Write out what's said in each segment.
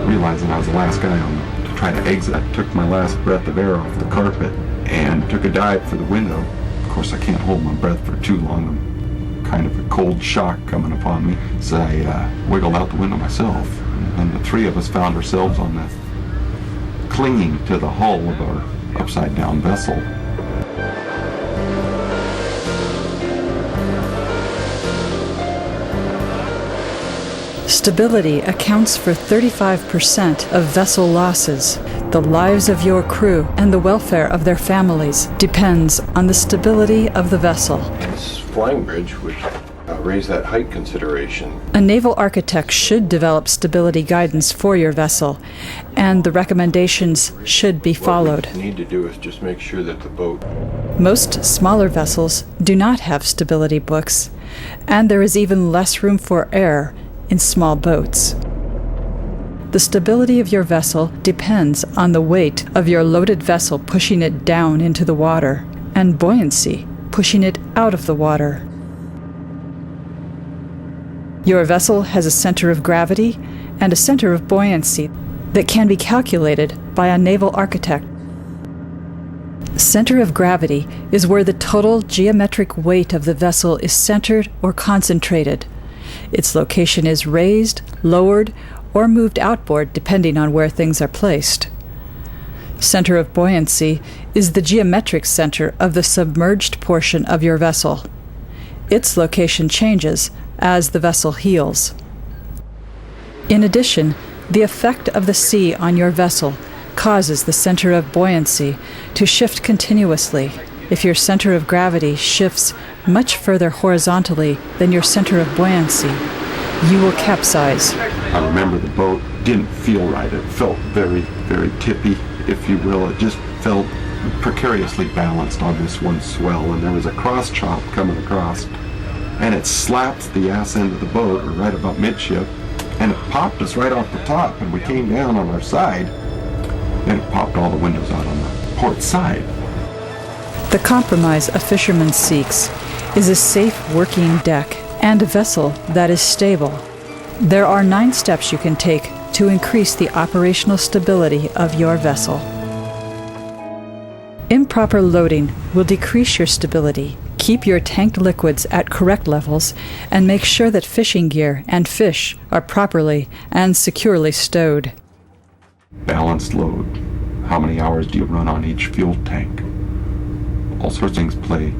Realizing I was the last guy on to try to exit, I took my last breath of air off the carpet and took a dive for the window. Of course, I can't hold my breath for too long. I'm kind of a cold shock coming upon me. So I wiggled out the window myself, and the three of us found ourselves on the clinging to the hull of our upside-down vessel. Stability accounts for 35% of vessel losses. The lives of your crew and the welfare of their families depends on the stability of the vessel. This flying bridge would raise that height consideration. A naval architect should develop stability guidance for your vessel, and the recommendations should be followed. What we need to do is just make sure that the boat... Most smaller vessels do not have stability books, and there is even less room for error in small boats. The stability of your vessel depends on the weight of your loaded vessel pushing it down into the water, and buoyancy pushing it out of the water. Your vessel has a center of gravity and a center of buoyancy that can be calculated by a naval architect. Center of gravity is where the total geometric weight of the vessel is centered or concentrated. Its location is raised, lowered, or moved outboard depending on where things are placed. Center of buoyancy is the geometric center of the submerged portion of your vessel. Its location changes as the vessel heels. In addition, the effect of the sea on your vessel causes the center of buoyancy to shift continuously. If your center of gravity shifts much further horizontally than your center of buoyancy, you will capsize. I remember the boat didn't feel right. It felt very, very tippy, if you will. It just felt precariously balanced on this one swell, and there was a cross chop coming across, and it slapped the ass end of the boat right about midship, and it popped us right off the top, and we came down on our side, and it popped all the windows out on the port side. The compromise a fisherman seeks is a safe working deck and a vessel that is stable. There are 9 steps you can take to increase the operational stability of your vessel. Improper loading will decrease your stability. Keep your tanked liquids at correct levels and make sure that fishing gear and fish are properly and securely stowed. Balanced load. How many hours do you run on each fuel tank? All sorts of things play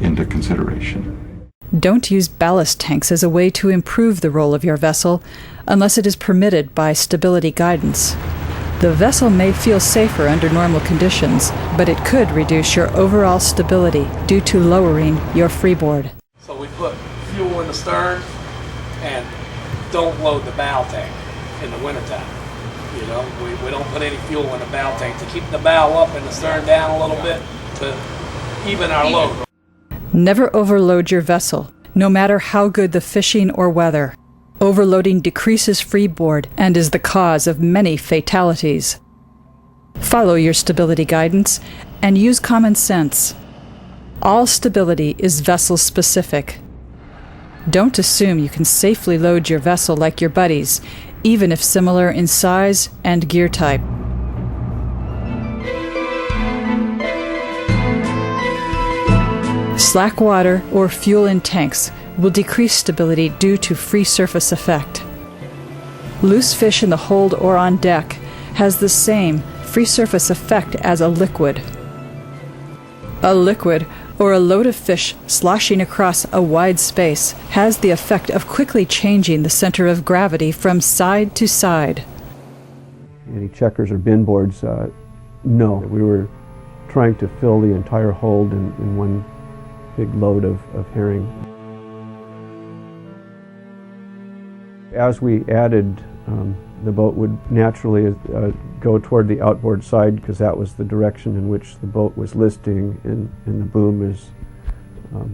into consideration. Don't use ballast tanks as a way to improve the roll of your vessel unless it is permitted by stability guidance. The vessel may feel safer under normal conditions, but it could reduce your overall stability due to lowering your freeboard. So we put fuel in the stern and don't load the bow tank in the wintertime. You know, we don't put any fuel in the bow tank to keep the bow up and the stern down a little bit to even our load. Never overload your vessel, no matter how good the fishing or weather. Overloading decreases freeboard and is the cause of many fatalities. Follow your stability guidance and use common sense. All stability is vessel specific. Don't assume you can safely load your vessel like your buddies, even if similar in size and gear type. Slack water or fuel in tanks will decrease stability due to free surface effect. Loose fish in the hold or on deck has the same free surface effect as a liquid. A liquid, or a load of fish sloshing across a wide space, has the effect of quickly changing the center of gravity from side to side. Any checkers or bin boards? No. We were trying to fill the entire hold in one big load of herring. As we added, the boat would naturally go toward the outboard side because that was the direction in which the boat was listing, and the boom is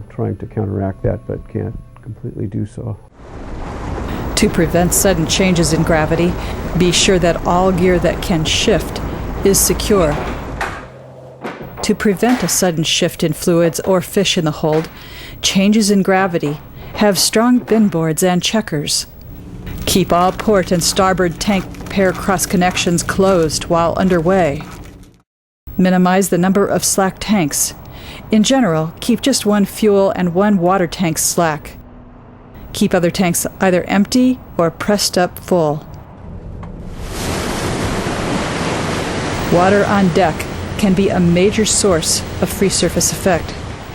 trying to counteract that but can't completely do so. To prevent sudden changes in gravity, be sure that all gear that can shift is secure. To prevent a sudden shift in fluids or fish in the hold, changes in gravity, have strong bin boards and checkers. Keep all port and starboard tank pair cross connections closed while underway. Minimize the number of slack tanks. In general, keep just one fuel and one water tank slack. Keep other tanks either empty or pressed up full. Water on deck can be a major source of free surface effect.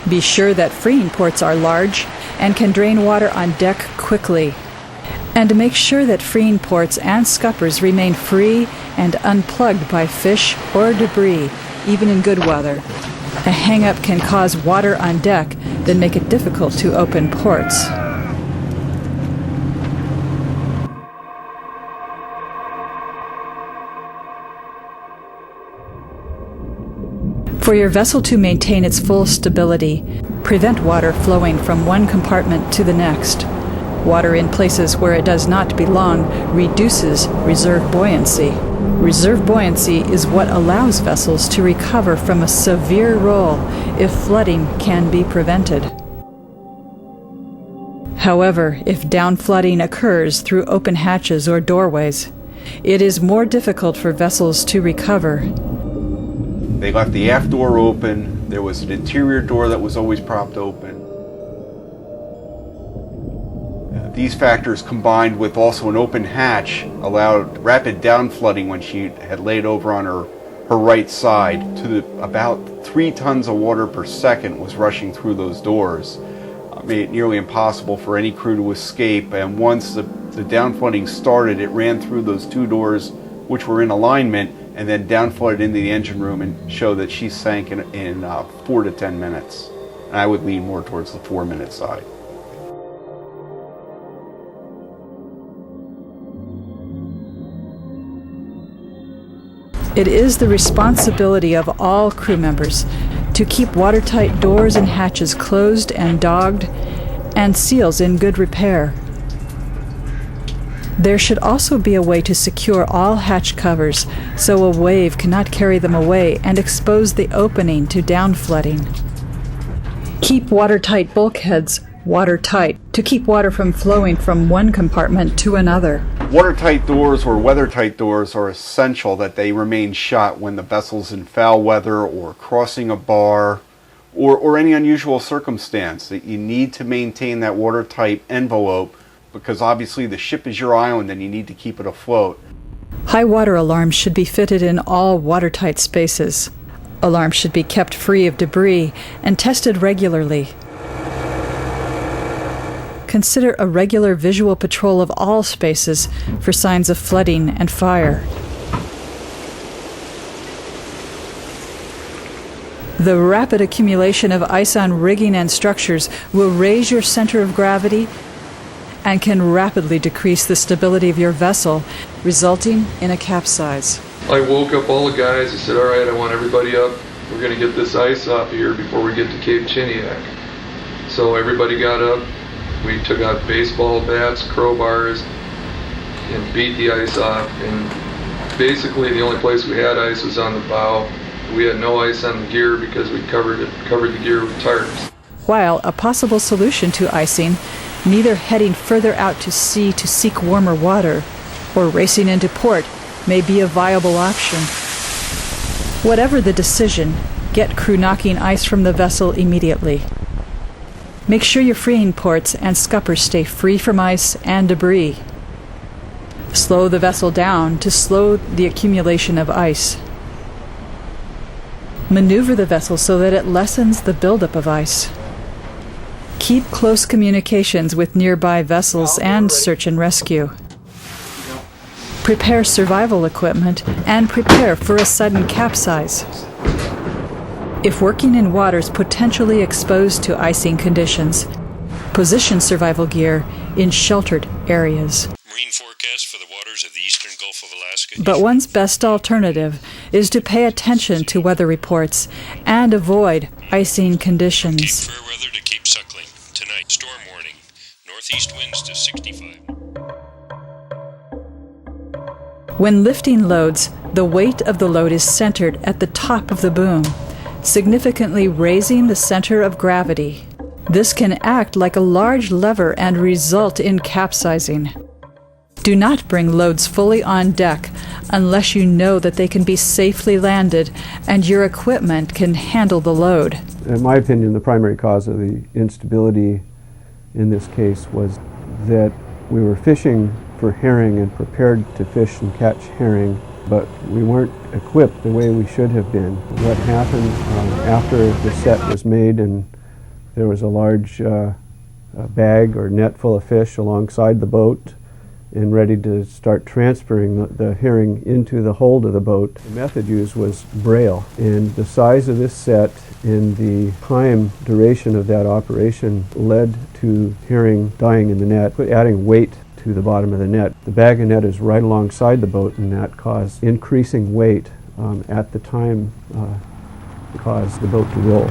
Be sure that freeing ports are large and can drain water on deck quickly. And make sure that freeing ports and scuppers remain free and unplugged by fish or debris, even in good weather. A hang-up can cause water on deck, then make it difficult to open ports. For your vessel to maintain its full stability, prevent water flowing from one compartment to the next. Water in places where it does not belong reduces reserve buoyancy. Reserve buoyancy is what allows vessels to recover from a severe roll if flooding can be prevented. However, if downflooding occurs through open hatches or doorways, it is more difficult for vessels to recover. They left the aft door open. There was an interior door that was always propped open. These factors combined with also an open hatch allowed rapid downflooding when she had laid over on her right side to about 3 tons of water per second was rushing through those doors. Made it nearly impossible for any crew to escape, and once the downflooding started, it ran through those 2 doors which were in alignment and then downflooded into the engine room and showed that she sank in 4 to 10 minutes. And I would lean more towards the 4-minute side. It is the responsibility of all crew members to keep watertight doors and hatches closed and dogged, and seals in good repair. There should also be a way to secure all hatch covers so a wave cannot carry them away and expose the opening to downflooding. Keep watertight bulkheads watertight to keep water from flowing from one compartment to another. Watertight doors or weathertight doors are essential that they remain shut when the vessel's in foul weather or crossing a bar or any unusual circumstance. That you need to maintain that watertight envelope because obviously the ship is your island and you need to keep it afloat. High water alarms should be fitted in all watertight spaces. Alarms should be kept free of debris and tested regularly. Consider a regular visual patrol of all spaces for signs of flooding and fire. The rapid accumulation of ice on rigging and structures will raise your center of gravity and can rapidly decrease the stability of your vessel, resulting in a capsize. I woke up all the guys. I said, all right, I want everybody up. We're going to get this ice off here before we get to Cape Chiniak. So everybody got up. We took out baseball bats, crowbars, and beat the ice off. And basically the only place we had ice was on the bow. We had no ice on the gear because we covered the gear with tarps. While a possible solution to icing, neither heading further out to sea to seek warmer water or racing into port may be a viable option. Whatever the decision, get crew knocking ice from the vessel immediately. Make sure your freeing ports and scuppers stay free from ice and debris. Slow the vessel down to slow the accumulation of ice. Maneuver the vessel so that it lessens the buildup of ice. Keep close communications with nearby vessels and search and rescue. Prepare survival equipment and prepare for a sudden capsize. If working in waters potentially exposed to icing conditions, position survival gear in sheltered areas. Marine forecast for the waters of the eastern Gulf of Alaska. But one's best alternative is to pay attention to weather reports and avoid icing conditions. Cape fair weather to Cape Suckling. Tonight, storm warning. Northeast winds to 65. When lifting loads, the weight of the load is centered at the top of the boom, significantly raising the center of gravity. This can act like a large lever and result in capsizing. Do not bring loads fully on deck unless you know that they can be safely landed and your equipment can handle the load. In my opinion, the primary cause of the instability in this case was that we were fishing for herring and prepared to fish and catch herring, but we weren't equipped the way we should have been. What happened after the set was made and there was a large bag or net full of fish alongside the boat and ready to start transferring the herring into the hold of the boat. The method used was braille, and the size of this set and the time duration of that operation led to herring dying in the net, adding weight to the bottom of the net. The bag of net is right alongside the boat, and that caused increasing weight at the time caused the boat to roll.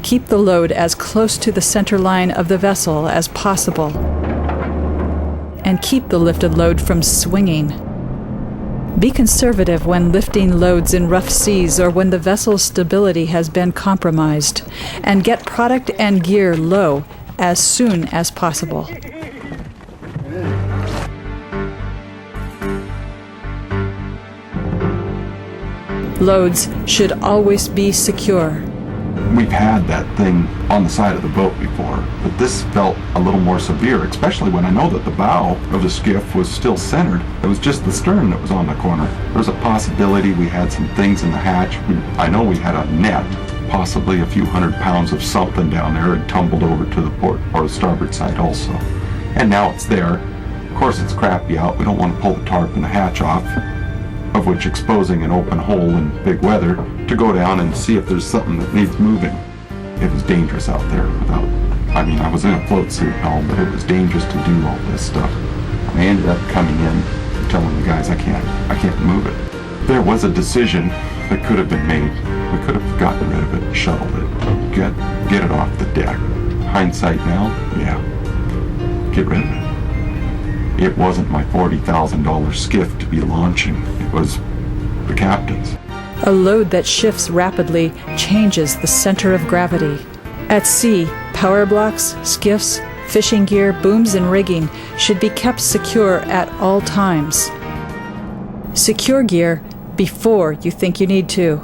Keep the load as close to the center line of the vessel as possible, and keep the lifted load from swinging. Be conservative when lifting loads in rough seas or when the vessel's stability has been compromised, and get product and gear low as soon as possible. Loads should always be secure. We've had that thing on the side of the boat before, but this felt a little more severe, especially when I know that the bow of the skiff was still centered. It was just the stern that was on the corner. There was a possibility we had some things in the hatch. I know we had a net, possibly a few 100 pounds of something down there and tumbled over to the port or the starboard side also. And now it's there. Of course it's crappy out. We don't want to pull the tarp and the hatch off, of which exposing an open hole in big weather to go down and see if there's something that needs moving. It was dangerous out there I was in a float suit and all, but it was dangerous to do all this stuff. I ended up coming in and telling the guys I can't move it. There was a decision that could have been made. We could have gotten rid of it and shuttled it. Get it off the deck. Hindsight now, yeah. Get rid of it. It wasn't my $40,000 skiff to be launching. It was the captain's. A load that shifts rapidly changes the center of gravity. At sea, power blocks, skiffs, fishing gear, booms, and rigging should be kept secure at all times. Secure gear before you think you need to.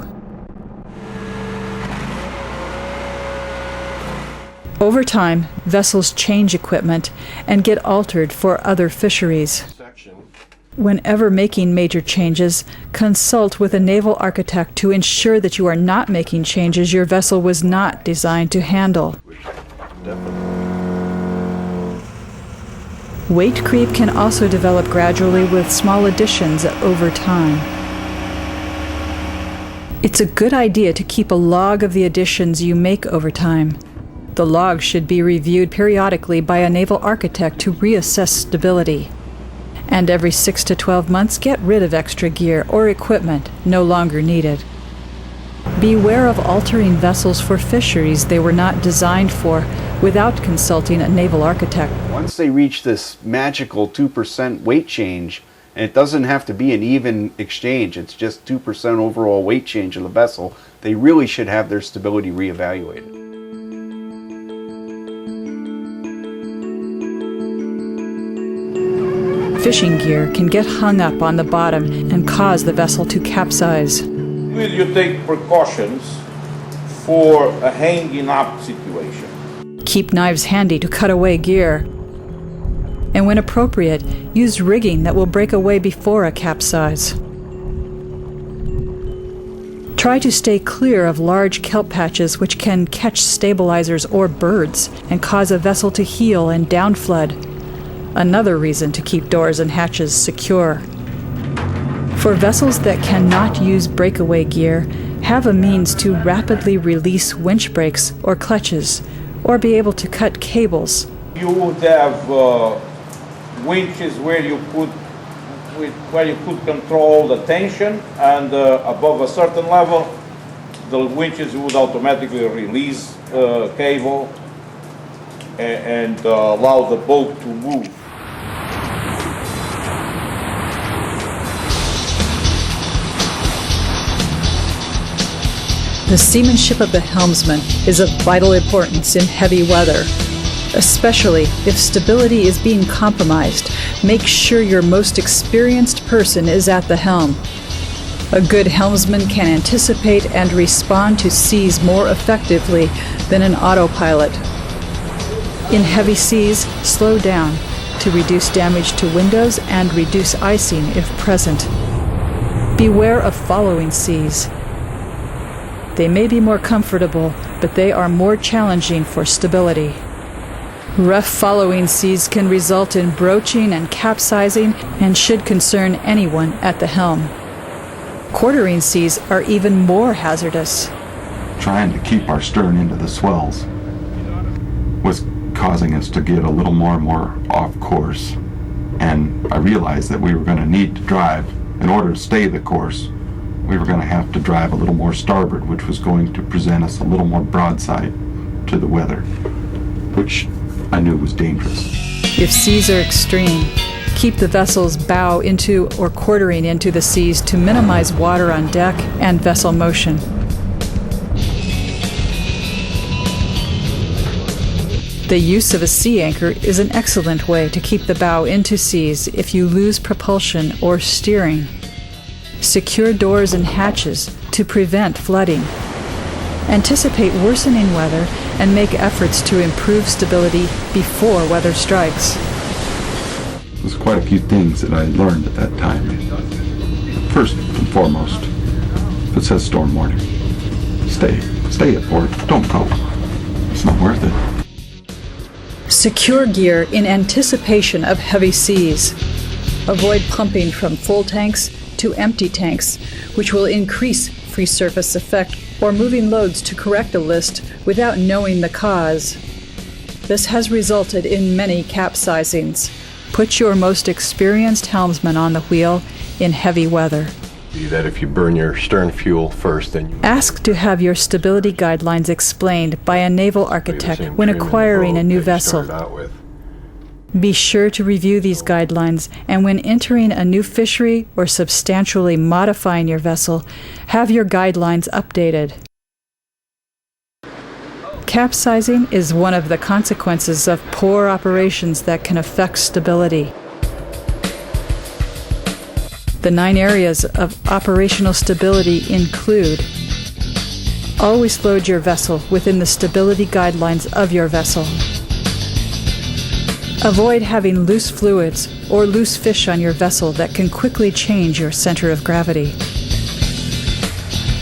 Over time, vessels change equipment and get altered for other fisheries. Whenever making major changes, consult with a naval architect to ensure that you are not making changes your vessel was not designed to handle. Weight creep can also develop gradually with small additions over time. It's a good idea to keep a log of the additions you make over time. The log should be reviewed periodically by a naval architect to reassess stability. And every 6 to 12 months, get rid of extra gear or equipment no longer needed. Beware of altering vessels for fisheries they were not designed for without consulting a naval architect. Once they reach this magical 2% weight change, and it doesn't have to be an even exchange, it's just 2% overall weight change of the vessel, they really should have their stability reevaluated. Fishing gear can get hung up on the bottom and cause the vessel to capsize. Will you take precautions for a hanging up situation? Keep knives handy to cut away gear. And when appropriate, use rigging that will break away before a capsize. Try to stay clear of large kelp patches which can catch stabilizers or birds and cause a vessel to heel and downflood. Another reason to keep doors and hatches secure. For vessels that cannot use breakaway gear, have a means to rapidly release winch brakes or clutches, or be able to cut cables. You would have winches where you could control the tension, and above a certain level, the winches would automatically release cable and allow the boat to move. The seamanship of the helmsman is of vital importance in heavy weather. Especially if stability is being compromised, make sure your most experienced person is at the helm. A good helmsman can anticipate and respond to seas more effectively than an autopilot. In heavy seas, slow down to reduce damage to windows and reduce icing if present. Beware of following seas. They may be more comfortable, but they are more challenging for stability. Rough following seas can result in broaching and capsizing and should concern anyone at the helm. Quartering seas are even more hazardous. Trying to keep our stern into the swells was causing us to get a little more and more off course. And I realized that we were going to need to drive, in order to stay the course, we were going to have to drive a little more starboard, which was going to present us a little more broadside to the weather, which I knew was dangerous. If seas are extreme, keep the vessel's bow into or quartering into the seas to minimize water on deck and vessel motion. The use of a sea anchor is an excellent way to keep the bow into seas if you lose propulsion or steering. Secure doors and hatches to prevent flooding. Anticipate worsening weather and make efforts to improve stability before weather strikes. There's quite a few things that I learned at that time. First and foremost, if it says storm warning, stay aboard, don't go. It's not worth it. Secure gear in anticipation of heavy seas. Avoid pumping from full tanks to empty tanks, which will increase free surface effect, or moving loads to correct a list without knowing the cause. This has resulted in many capsizings. Put your most experienced helmsman on the wheel in heavy weather. That if you burn your stern fuel first, then you Ask to have your stability guidelines explained by a naval architect when acquiring a new vessel. Be sure to review these guidelines, and when entering a new fishery or substantially modifying your vessel, have your guidelines updated. Capsizing is one of the consequences of poor operations that can affect stability. The 9 areas of operational stability include: always load your vessel within the stability guidelines of your vessel. Avoid having loose fluids or loose fish on your vessel that can quickly change your center of gravity.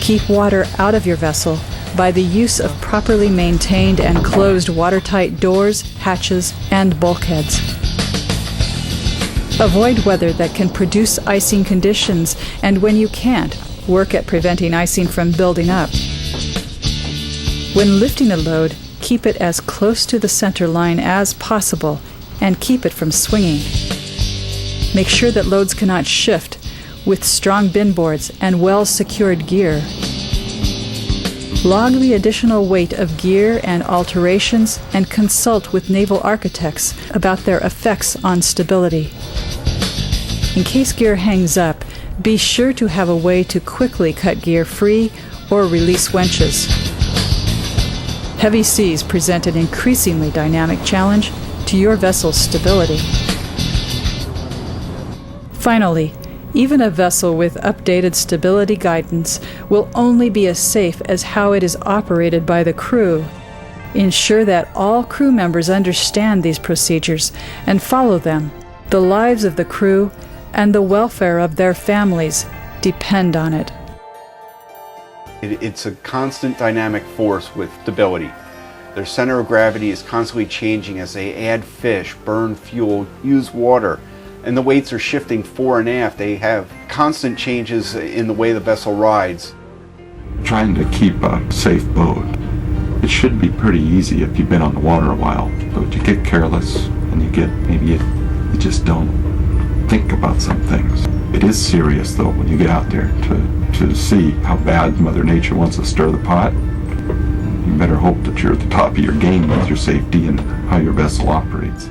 Keep water out of your vessel by the use of properly maintained and closed watertight doors, hatches, and bulkheads. Avoid weather that can produce icing conditions, and when you can't, work at preventing icing from building up. When lifting a load, keep it as close to the center line as possible and keep it from swinging. Make sure that loads cannot shift with strong bin boards and well-secured gear. Log the additional weight of gear and alterations and consult with naval architects about their effects on stability. In case gear hangs up, be sure to have a way to quickly cut gear free or release winches. Heavy seas present an increasingly dynamic challenge to your vessel's stability. Finally, even a vessel with updated stability guidance will only be as safe as how it is operated by the crew. Ensure that all crew members understand these procedures and follow them. The lives of the crew and the welfare of their families depend on it. It's a constant dynamic force with stability. Their center of gravity is constantly changing as they add fish, burn fuel, use water, and the weights are shifting fore and aft. They have constant changes in the way the vessel rides. Trying to keep a safe boat, it should be pretty easy if you've been on the water a while, but you get careless and you just don't think about some things. It is serious though when you get out there to see how bad Mother Nature wants to stir the pot. You better hope that you're at the top of your game with your safety and how your vessel operates.